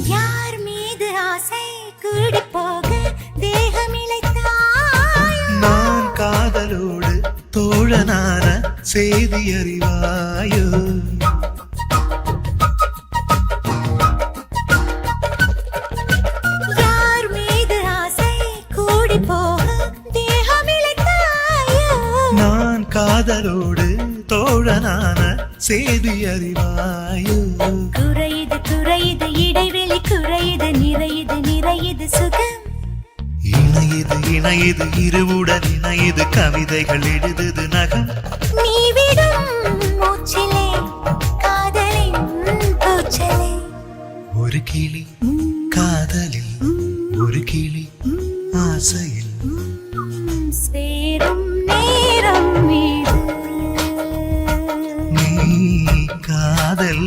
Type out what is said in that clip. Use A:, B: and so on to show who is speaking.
A: யார் மீது ஆசை கூடி போக தேகமிழைத்தாய்
B: நான் காதலோடு தோழனான செய்தி அறிவாயோ
A: யார் மீது ஆசை கூடி போக தேகமிழைத்தாயோ
B: நான் காதலோடு தோழனான செய்தி அறிவாயோ
A: குறையுது குறையுது இடைவெளி குறையுது நிறையுது நிறையுது சுகம்
B: இணையுது இணையுது இருவுடன் இணையுது கவிதைகள் எழுதுது நகம்
A: நீ விடும் மூச்சிலே காதலின் பூச்சலே
B: ஒரு கிளி காதலில் ஒரு கிளி ஆசையில்
A: சேரும் நேரம் இது
B: நீ காதல்